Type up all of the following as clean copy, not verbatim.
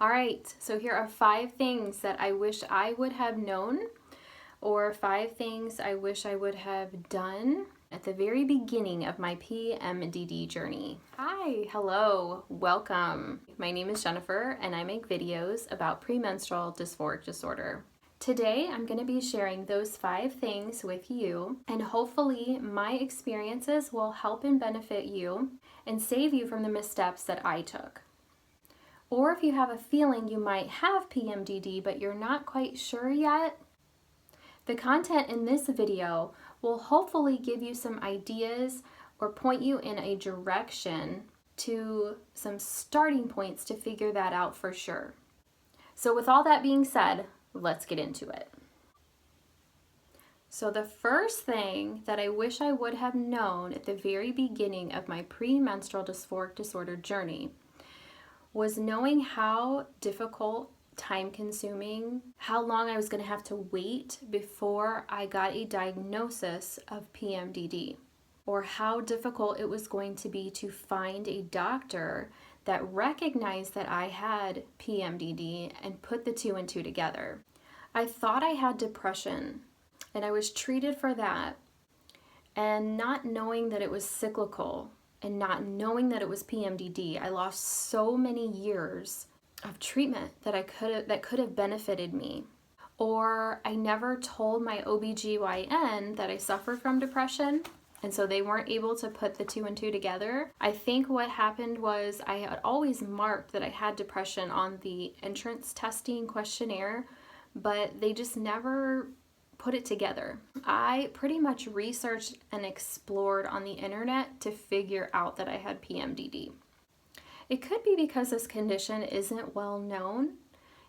All right, so here are 5 things that I wish I would have known, or 5 things I wish I would have done at the very beginning of my PMDD journey. Hi, hello, welcome. My name is Jennifer and I make videos about premenstrual dysphoric disorder. Today, I'm going to be sharing those 5 things with you, and hopefully my experiences will help and benefit you and save you from the missteps that I took. Or if you have a feeling you might have PMDD but you're not quite sure yet, the content in this video will hopefully give you some ideas or point you in a direction to some starting points to figure that out for sure. So with all that being said, let's get into it. So the first thing that I wish I would have known at the very beginning of my premenstrual dysphoric disorder journey was knowing how difficult, time-consuming, how long I was going to have to wait before I got a diagnosis of PMDD, or how difficult it was going to be to find a doctor that recognized that I had PMDD and put the 2 and 2 together. I thought I had depression, and I was treated for that, and not knowing that it was cyclical, and not knowing that it was PMDD, I lost so many years of treatment that could have benefited me. Or I never told my OBGYN that I suffered from depression, and so they weren't able to put the 2 and 2 together. I think what happened was I had always marked that I had depression on the entrance testing questionnaire, but they just never put it together. I pretty much researched and explored on the internet to figure out that I had PMDD. It could be because this condition isn't well known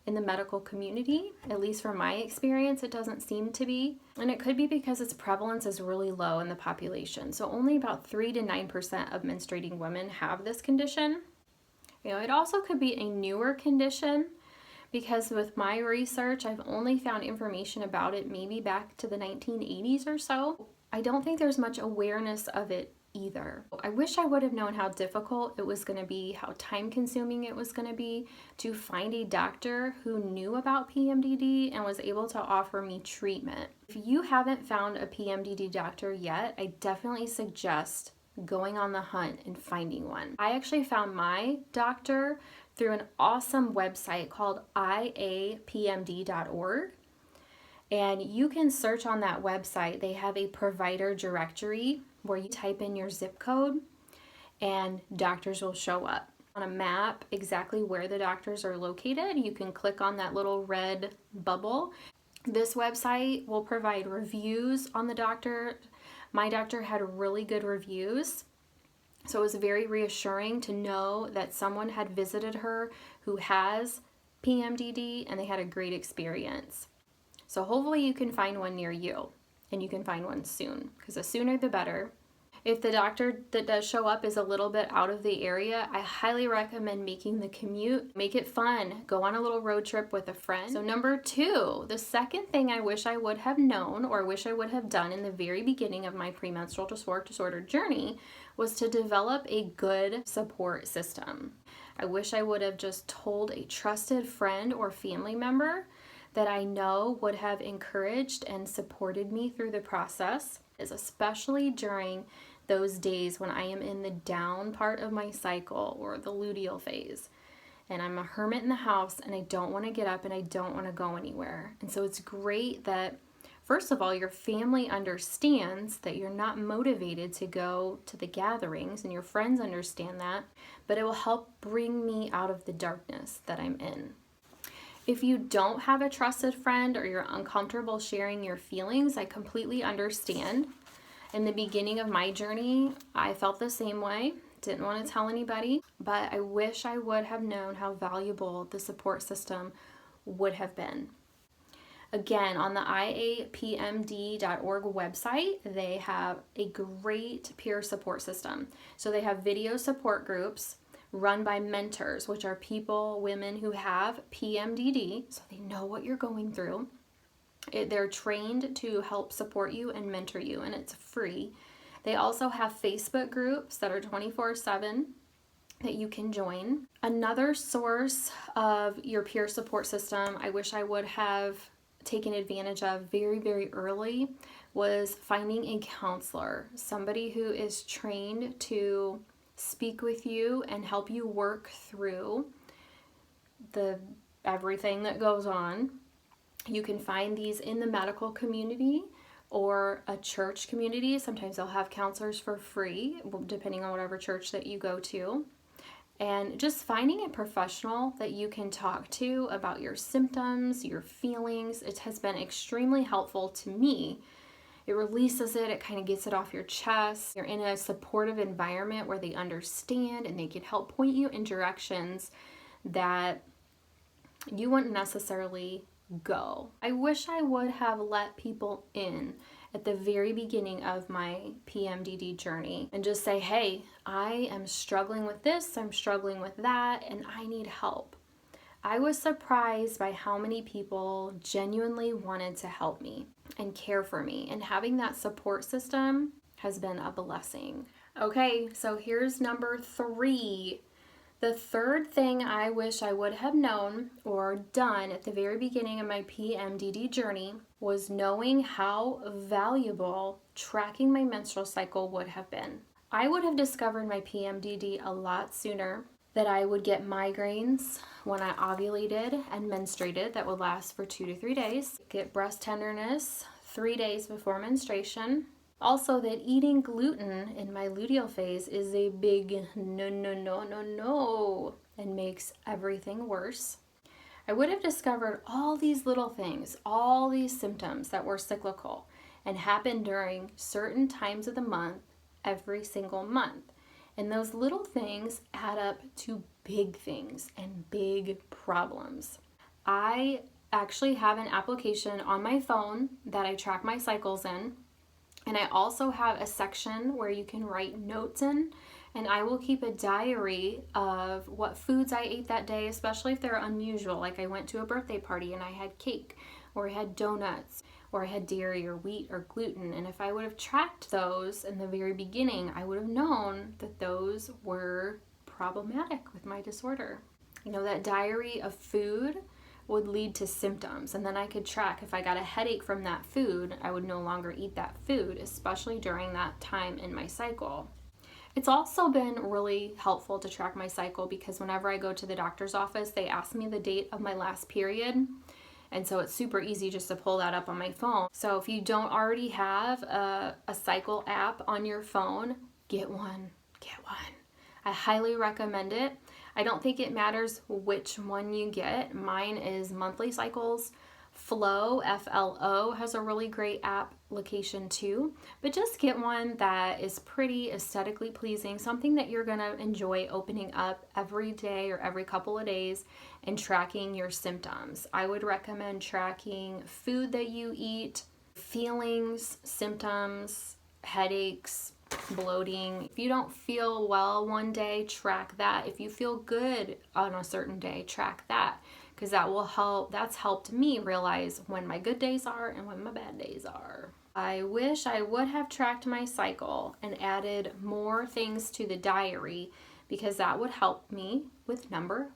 in the medical community, at least from my experience, it doesn't seem to be. And it could be because its prevalence is really low in the population. So only about 3 to 9% of menstruating women have this condition. It also could be a newer condition, because with my research, I've only found information about it maybe back to the 1980s or so. I don't think there's much awareness of it either. I wish I would have known how difficult it was going to be, how time-consuming it was going to be to find a doctor who knew about PMDD and was able to offer me treatment. If you haven't found a PMDD doctor yet, I definitely suggest going on the hunt and finding one. I actually found my doctor through an awesome website called iapmd.org. And you can search on that website. They have a provider directory where you type in your zip code and doctors will show up. On a map, exactly where the doctors are located, you can click on that little red bubble. This website will provide reviews on the doctor. My doctor had really good reviews. So it was very reassuring to know that someone had visited her who has PMDD and they had a great experience. So hopefully you can find one near you, and you can find one soon, because the sooner the better. If the doctor that does show up is a little bit out of the area, I highly recommend making the commute. Make it fun. Go on a little road trip with a friend. So number 2, the second thing I wish I would have known or wish I would have done in the very beginning of my premenstrual dysphoric disorder journey was to develop a good support system. I wish I would have just told a trusted friend or family member that I know would have encouraged and supported me through the process, especially during those days when I am in the down part of my cycle or the luteal phase. And I'm a hermit in the house and I don't want to get up and I don't want to go anywhere. And so it's great that, first of all, your family understands that you're not motivated to go to the gatherings, and your friends understand that, but it will help bring me out of the darkness that I'm in. If you don't have a trusted friend or you're uncomfortable sharing your feelings, I completely understand. In the beginning of my journey, I felt the same way. Didn't want to tell anybody, but I wish I would have known how valuable the support system would have been. Again, on the iapmd.org website, they have a great peer support system. So they have video support groups run by mentors, which are women who have PMDD, so they know what you're going through. They're trained to help support you and mentor you, and it's free. They also have Facebook groups that are 24/7. that you can join. Another source of your peer support system I wish I would have taken advantage of very, very early was finding a counselor, somebody who is trained to speak with you and help you work through the everything that goes on. You can find these in the medical community or a church community. Sometimes they'll have counselors for free, depending on whatever church that you go to. And just finding a professional that you can talk to about your symptoms, your feelings, it has been extremely helpful to me. It releases it, it kind of gets it off your chest. You're in a supportive environment where they understand and they can help point you in directions that you wouldn't necessarily go. I wish I would have let people in at the very beginning of my PMDD journey and just say, hey, I am struggling with this, I'm struggling with that, and I need help. I was surprised by how many people genuinely wanted to help me and care for me, and having that support system has been a blessing. Okay, so here's number 3. The third thing I wish I would have known or done at the very beginning of my PMDD journey was knowing how valuable tracking my menstrual cycle would have been. I would have discovered my PMDD a lot sooner, that I would get migraines when I ovulated and menstruated that would last for 2 to 3 days, get breast tenderness 3 days before menstruation. Also, that eating gluten in my luteal phase is a big no, and makes everything worse. I would have discovered all these little things, all these symptoms that were cyclical and happened during certain times of the month, every single month. And those little things add up to big things and big problems. I actually have an application on my phone that I track my cycles in. And I also have a section where you can write notes in, and I will keep a diary of what foods I ate that day, especially if they're unusual. Like I went to a birthday party and I had cake, or I had donuts, or I had dairy or wheat or gluten. And if I would have tracked those in the very beginning, I would have known that those were problematic with my disorder. You know, that diary of food would lead to symptoms, and then I could track if I got a headache from that food, I would no longer eat that food, especially during that time in my cycle. It's also been really helpful to track my cycle because whenever I go to the doctor's office, they ask me the date of my last period, and so it's super easy just to pull that up on my phone. So if you don't already have a cycle app on your phone, get one. I highly recommend it. I don't think it matters which one you get. Mine is Monthly Cycles. Flow, F-L-O, has a really great application too. But just get one that is pretty aesthetically pleasing, something that you're going to enjoy opening up every day or every couple of days and tracking your symptoms. I would recommend tracking food that you eat, feelings, symptoms, headaches, bloating. If you don't feel well one day, track that. If you feel good on a certain day, track that, because that will help. That's helped me realize when my good days are and when my bad days are. I wish I would have tracked my cycle and added more things to the diary, because that would help me with number